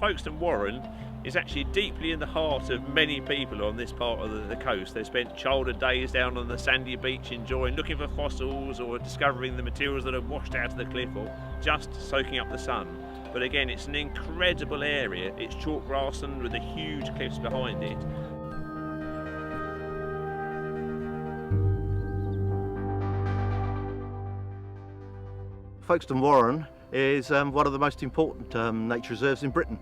Folkestone Warren is actually deeply in the heart of many people on this part of the coast. They've spent childhood days down on the sandy beach enjoying looking for fossils or discovering the materials that have washed out of the cliff or just soaking up the sun. But again, it's an incredible area. It's chalk grassland with the huge cliffs behind it. Folkestone Warren is one of the most important nature reserves in Britain.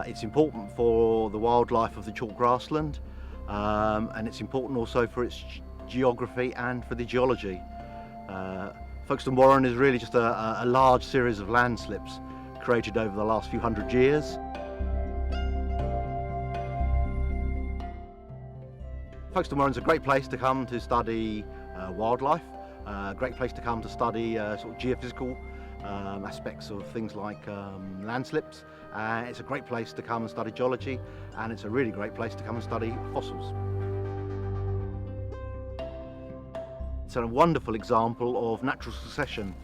It's important for the wildlife of the chalk grassland, and it's important also for its geography and for the geology. Folkestone Warren is really just a large series of landslips created over the last few hundred years. Folkestone Warren is a great place to come to study wildlife, a great place to come to study sort of geophysical aspects of things like landslips. It's a great place to come and study geology, and it's a really great place to come and study fossils. It's a wonderful example of natural succession,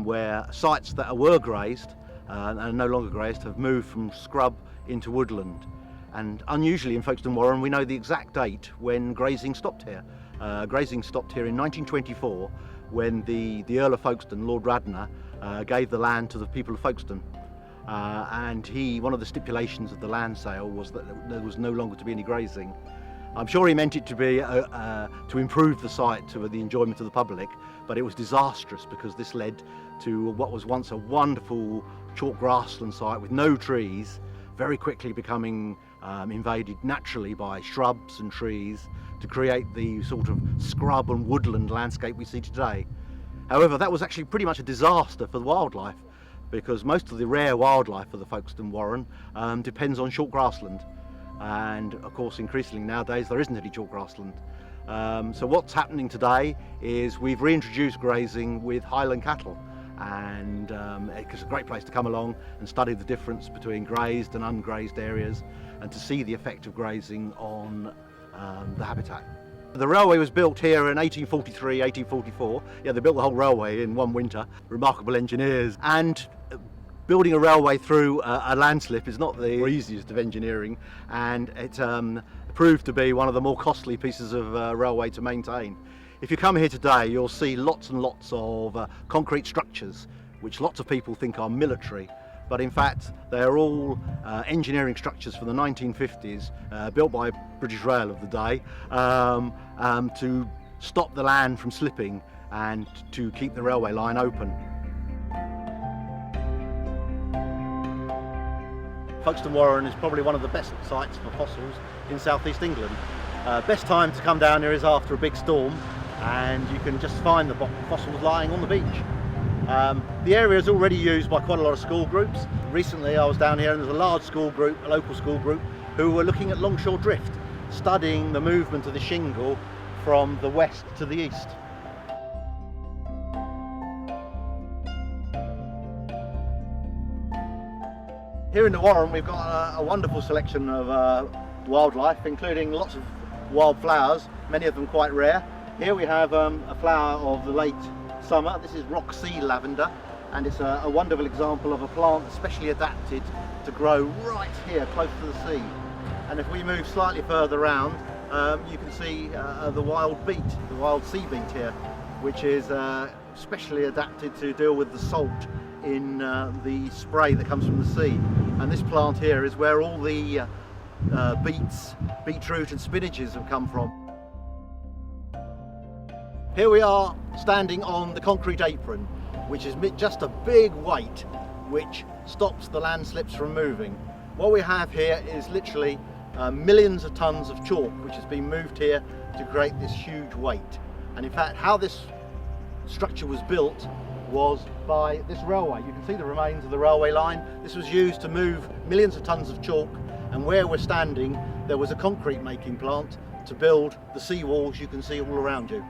where sites that were grazed and are no longer grazed have moved from scrub into woodland. And unusually in Folkestone Warren, we know the exact date when grazing stopped here. Grazing stopped here in 1924 when the Earl of Folkestone, Lord Radnor, gave the land to the people of Folkestone. And one of the stipulations of the land sale was that there was no longer to be any grazing. I'm sure he meant it to be to improve the site to the enjoyment of the public, but it was disastrous because this led to what was once a wonderful chalk grassland site with no trees, very quickly becoming invaded naturally by shrubs and trees to create the sort of scrub and woodland landscape we see today. However, that was actually pretty much a disaster for the wildlife, because most of the rare wildlife of the Folkestone Warren depends on chalk grassland. And of course, increasingly nowadays, there isn't any chalk grassland. So what's happening today is we've reintroduced grazing with highland cattle, and it's a great place to come along and study the difference between grazed and ungrazed areas and to see the effect of grazing on the habitat. The railway was built here in 1843, 1844. Yeah, they built the whole railway in one winter. Remarkable engineers. And building a railway through a landslip is not the easiest of engineering, and it proved to be one of the more costly pieces of railway to maintain. If you come here today, you'll see lots and lots of concrete structures, which lots of people think are military, but in fact they are all engineering structures from the 1950s, built by British Rail of the day, to stop the land from slipping and to keep the railway line open. Folkestone Warren is probably one of the best sites for fossils in southeast England. Best time to come down here is after a big storm, and you can just find the fossils lying on the beach. The area is already used by quite a lot of school groups. Recently I was down here and there's a large school group, a local school group, who were looking at longshore drift, studying the movement of the shingle from the west to the east. Here in the Warren we've got a wonderful selection of wildlife, including lots of wild flowers, many of them quite rare. Here we have a flower of the late summer. This is rock sea lavender, and it's a wonderful example of a plant especially adapted to grow right here close to the sea. And if we move slightly further around, you can see the wild beet, the wild sea beet here, which is specially adapted to deal with the salt in the spray that comes from the sea. And this plant here is where all the beets, beetroot and spinaches have come from. Here we are standing on the concrete apron, which is just a big weight which stops the landslips from moving. What we have here is literally millions of tons of chalk which has been moved here to create this huge weight. And in fact, how this structure was built was by this railway. You can see the remains of the railway line. This was used to move millions of tons of chalk, and where we're standing there was a concrete making plant to build the sea walls you can see all around you.